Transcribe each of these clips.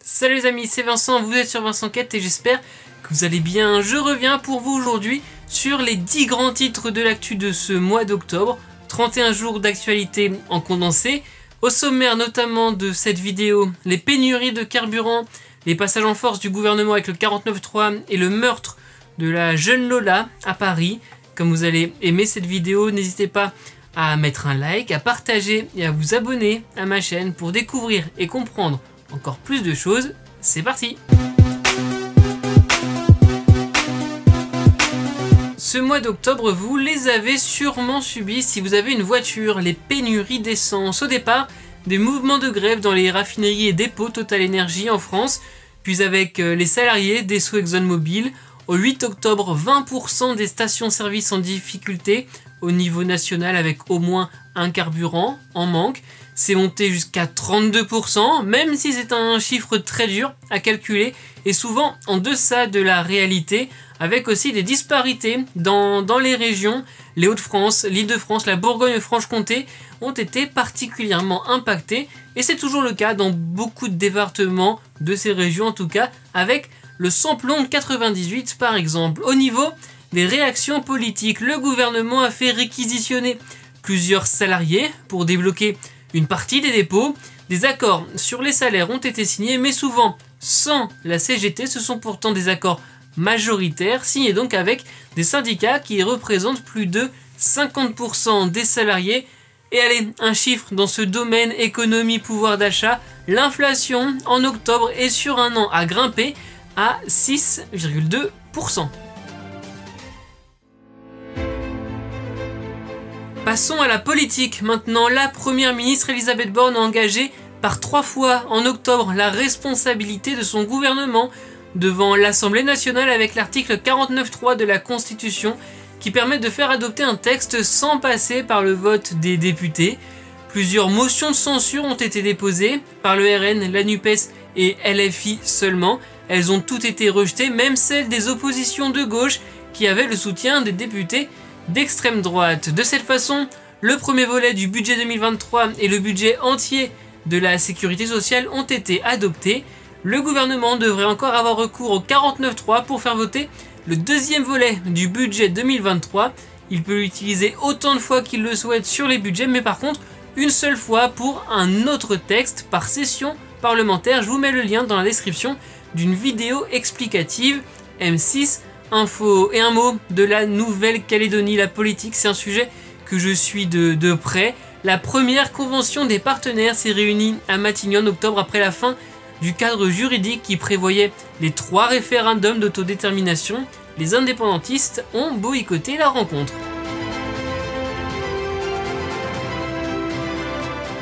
Salut les amis, c'est Vincent, vous êtes sur Vincent Quête et j'espère que vous allez bien. Je reviens pour vous aujourd'hui sur les 10 grands titres de l'actu de ce mois d'octobre. 31 jours d'actualité en condensé. Au sommaire notamment de cette vidéo, les pénuries de carburant, les passages en force du gouvernement avec le 49.3 et le meurtre de la jeune Lola à Paris. Comme vous allez aimer cette vidéo, n'hésitez pas à mettre un like, à partager et à vous abonner à ma chaîne pour découvrir et comprendre encore plus de choses. C'est parti! Ce mois d'octobre, vous les avez sûrement subis si vous avez une voiture, les pénuries d'essence. Au départ, des mouvements de grève dans les raffineries et dépôts Total Energy en France, puis avec les salariés d'Esso ExxonMobil. Au 8 octobre, 20% des stations-service en difficulté au niveau national avec au moins un carburant en manque. C'est monté jusqu'à 32%, même si c'est un chiffre très dur à calculer et souvent en deçà de la réalité, avec aussi des disparités dans les régions. Les Hauts-de-France, l'Île-de-France, la Bourgogne-Franche-Comté ont été particulièrement impactés et c'est toujours le cas dans beaucoup de départements de ces régions, en tout cas avec le samplon 98 par exemple. Au niveau des réactions politiques, le gouvernement a fait réquisitionner plusieurs salariés pour débloquer une partie des dépôts. Des accords sur les salaires ont été signés, mais souvent sans la CGT. Ce sont pourtant des accords majoritaires, signés donc avec des syndicats qui représentent plus de 50% des salariés. Et allez, un chiffre dans ce domaine économie, pouvoir d'achat, l'inflation en octobre est sur un an a grimpé à 6,2%. Passons à la politique. Maintenant, la première ministre Elisabeth Borne a engagé par 3 fois en octobre la responsabilité de son gouvernement devant l'Assemblée nationale avec l'article 49.3 de la Constitution qui permet de faire adopter un texte sans passer par le vote des députés. Plusieurs motions de censure ont été déposées par le RN, la NUPES et LFI seulement. Elles ont toutes été rejetées, même celles des oppositions de gauche qui avaient le soutien des députés d'extrême droite. De cette façon, le premier volet du budget 2023 et le budget entier de la sécurité sociale ont été adoptés. Le gouvernement devrait encore avoir recours au 49.3 pour faire voter le deuxième volet du budget 2023. Il peut l'utiliser autant de fois qu'il le souhaite sur les budgets, mais par contre, une seule fois pour un autre texte par session parlementaire. Je vous mets le lien dans la description d'une vidéo explicative. M6 Info et un mot de la Nouvelle-Calédonie. La politique, c'est un sujet que je suis de près. La première convention des partenaires s'est réunie à Matignon en octobre après la fin du cadre juridique qui prévoyait les 3 référendums d'autodétermination. Les indépendantistes ont boycotté la rencontre.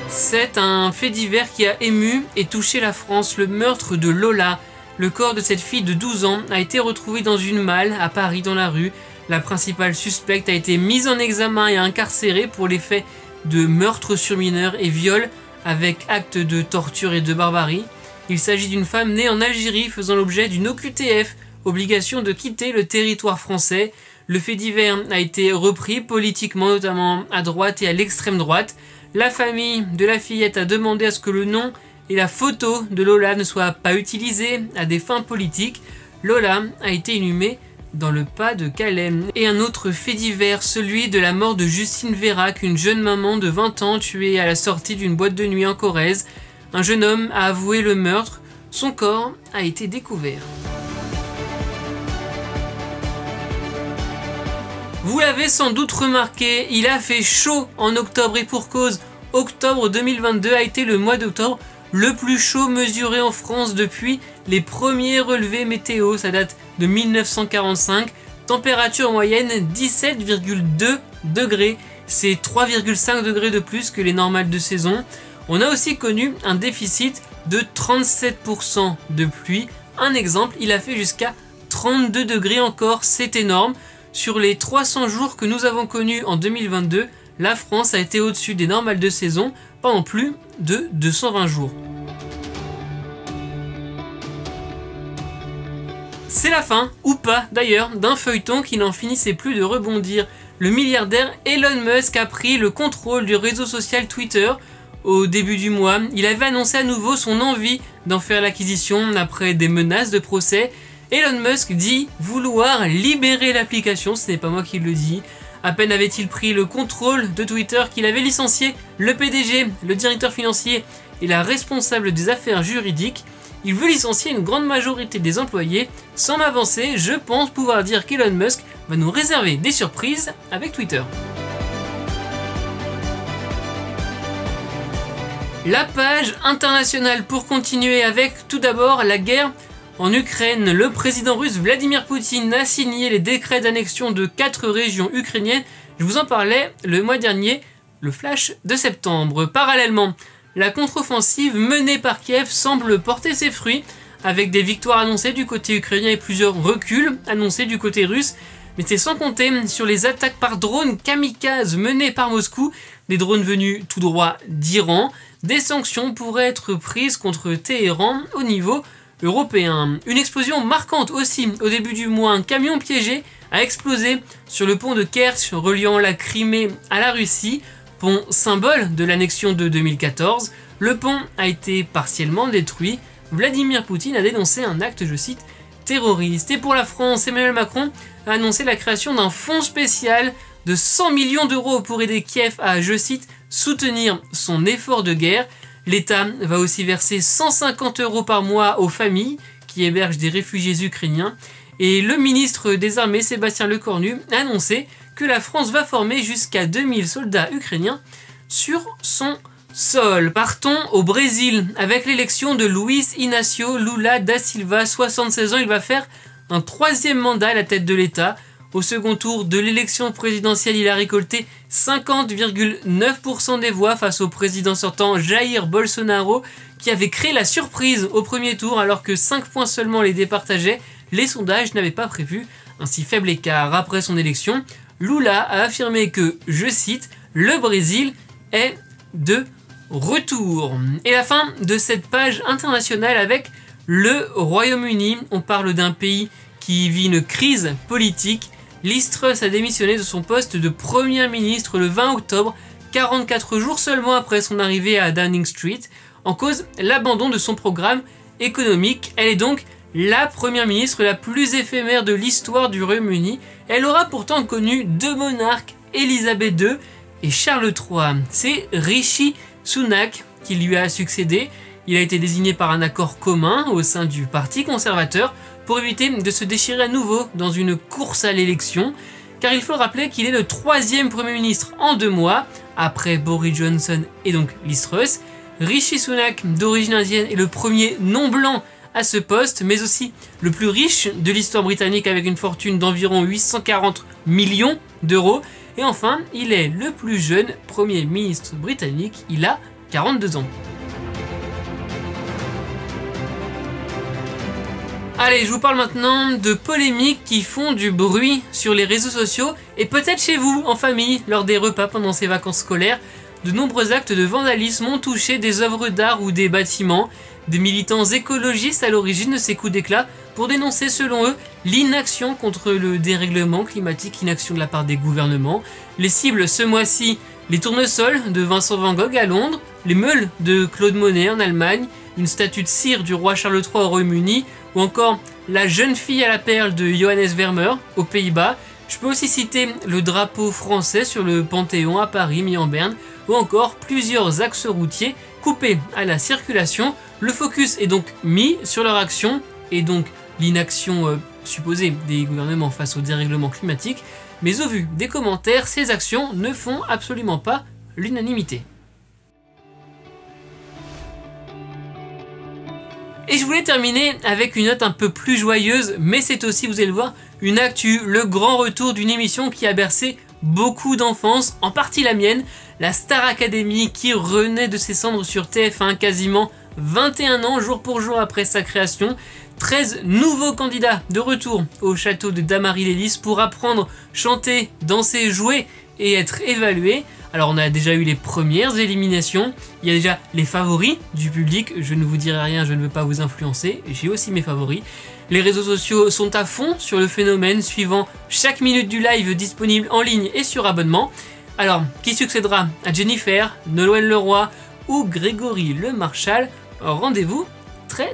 C'est un fait divers qui a ému et touché la France, le meurtre de Lola. Le corps de cette fille de 12 ans a été retrouvé dans une malle à Paris dans la rue. La principale suspecte a été mise en examen et incarcérée pour les faits de meurtre sur mineur et viol avec acte de torture et de barbarie. Il s'agit d'une femme née en Algérie faisant l'objet d'une OQTF, obligation de quitter le territoire français. Le fait divers a été repris politiquement, notamment à droite et à l'extrême droite. La famille de la fillette a demandé à ce que le nom et la photo de Lola ne soit pas utilisée à des fins politiques. Lola a été inhumée dans le Pas de Calais. Et un autre fait divers, celui de la mort de Justine Vérac, une jeune maman de 20 ans tuée à la sortie d'une boîte de nuit en Corrèze. Un jeune homme a avoué le meurtre, son corps a été découvert. Vous l'avez sans doute remarqué, il a fait chaud en octobre et pour cause. Octobre 2022 a été le mois d'octobre le plus chaud mesuré en France depuis les premiers relevés météo. Ça date de 1945. Température moyenne 17,2 degrés. C'est 3,5 degrés de plus que les normales de saison. On a aussi connu un déficit de 37% de pluie. Un exemple, il a fait jusqu'à 32 degrés encore, c'est énorme. Sur les 300 jours que nous avons connus en 2022, la France a été au-dessus des normales de saison pendant plus de 220 jours. C'est la fin, ou pas d'ailleurs, d'un feuilleton qui n'en finissait plus de rebondir. Le milliardaire Elon Musk a pris le contrôle du réseau social Twitter. Au début du mois, il avait annoncé à nouveau son envie d'en faire l'acquisition après des menaces de procès. Elon Musk dit vouloir libérer l'application, ce n'est pas moi qui le dis. À peine avait-il pris le contrôle de Twitter qu'il avait licencié le PDG, le directeur financier et la responsable des affaires juridiques. Il veut licencier une grande majorité des employés. Sans m'avancer, je pense pouvoir dire qu'Elon Musk va nous réserver des surprises avec Twitter. La page internationale pour continuer avec tout d'abord la guerre en Ukraine. Le président russe Vladimir Poutine a signé les décrets d'annexion de 4 régions ukrainiennes. Je vous en parlais le mois dernier, le flash de septembre. Parallèlement, la contre-offensive menée par Kiev semble porter ses fruits, avec des victoires annoncées du côté ukrainien et plusieurs reculs annoncés du côté russe. Mais c'est sans compter sur les attaques par drones kamikazes menées par Moscou, des drones venus tout droit d'Iran. Des sanctions pourraient être prises contre Téhéran au niveau européen. Une explosion marquante aussi au début du mois, un camion piégé a explosé sur le pont de Kerch reliant la Crimée à la Russie, pont symbole de l'annexion de 2014. Le pont a été partiellement détruit. Vladimir Poutine a dénoncé un acte, je cite, terroriste. Et pour la France, Emmanuel Macron a annoncé la création d'un fonds spécial de 100 millions d'euros pour aider Kiev à, je cite, soutenir son effort de guerre. L'État va aussi verser 150 € par mois aux familles qui hébergent des réfugiés ukrainiens. Et le ministre des Armées, Sébastien Lecornu, a annoncé que la France va former jusqu'à 2000 soldats ukrainiens sur son sol. Partons au Brésil avec l'élection de Luiz Inácio Lula da Silva, 76 ans. Il va faire un 3e mandat à la tête de l'État. Au second tour de l'élection présidentielle, il a récolté 50,9% des voix face au président sortant Jair Bolsonaro, qui avait créé la surprise au premier tour alors que 5 points seulement les départageaient. Les sondages n'avaient pas prévu un si faible écart. Après son élection, Lula a affirmé que, je cite, « le Brésil est de retour ». Et la fin de cette page internationale avec le Royaume-Uni. On parle d'un pays qui vit une crise politique. Liz Truss a démissionné de son poste de Premier ministre le 20 octobre, 44 jours seulement après son arrivée à Downing Street, en cause l'abandon de son programme économique. Elle est donc la Première ministre la plus éphémère de l'histoire du Royaume-Uni. Elle aura pourtant connu 2 monarques, Élisabeth II et Charles III. C'est Rishi Sunak qui lui a succédé. Il a été désigné par un accord commun au sein du Parti conservateur pour éviter de se déchirer à nouveau dans une course à l'élection, car il faut rappeler qu'il est le 3e Premier ministre en 2 mois, après Boris Johnson et donc Liz Truss. Rishi Sunak, d'origine indienne, est le premier non-blanc à ce poste, mais aussi le plus riche de l'histoire britannique avec une fortune d'environ 840 millions d'euros. Et enfin, il est le plus jeune Premier ministre britannique, il a 42 ans. Allez, je vous parle maintenant de polémiques qui font du bruit sur les réseaux sociaux et peut-être chez vous, en famille, lors des repas pendant ces vacances scolaires. De nombreux actes de vandalisme ont touché des œuvres d'art ou des bâtiments. Des militants écologistes à l'origine de ces coups d'éclat pour dénoncer, selon eux, l'inaction contre le dérèglement climatique, inaction de la part des gouvernements. Les cibles ce mois-ci, les tournesols de Vincent Van Gogh à Londres, les meules de Claude Monet en Allemagne, une statue de cire du roi Charles III au Royaume-Uni, ou encore la jeune fille à la perle de Johannes Vermeer aux Pays-Bas. Je peux aussi citer le drapeau français sur le Panthéon à Paris, mis en berne, ou encore plusieurs axes routiers coupés à la circulation. Le focus est donc mis sur leur action et donc l'inaction supposée des gouvernements face au dérèglement climatique. Mais au vu des commentaires, ces actions ne font absolument pas l'unanimité. Et je voulais terminer avec une note un peu plus joyeuse, mais c'est aussi, vous allez le voir, une actu, le grand retour d'une émission qui a bercé beaucoup d'enfance, en partie la mienne, la Star Academy qui renaît de ses cendres sur TF1 quasiment 21 ans, jour pour jour après sa création. 13 nouveaux candidats de retour au château de Damary-lès-Lys pour apprendre, chanter, danser, jouer et être évalués. Alors on a déjà eu les premières éliminations, il y a déjà les favoris du public, je ne vous dirai rien, je ne veux pas vous influencer, j'ai aussi mes favoris. Les réseaux sociaux sont à fond sur le phénomène, suivant chaque minute du live disponible en ligne et sur abonnement. Alors, qui succédera à Jennifer, Nolwenn Leroy ou Grégory Le Marchal? Rendez-vous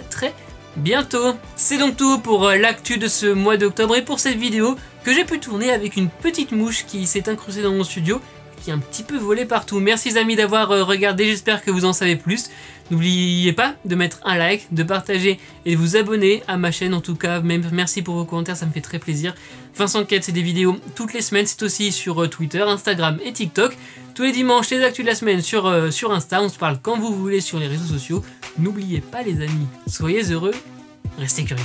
très bientôt. C'est donc tout pour l'actu de ce mois d'octobre et pour cette vidéo que j'ai pu tourner avec une petite mouche qui s'est incrustée dans mon studio, qui a un petit peu volé partout. Merci les amis d'avoir regardé, j'espère que vous en savez plus. N'oubliez pas de mettre un like, de partager et de vous abonner à ma chaîne. En tout cas, même merci pour vos commentaires, ça me fait très plaisir. Vincent Quête, c'est des vidéos toutes les semaines, c'est aussi sur Twitter, Instagram et TikTok. Tous les dimanches, les actus de la semaine sur Insta, on se parle quand vous voulez sur les réseaux sociaux. N'oubliez pas les amis, soyez heureux, restez curieux.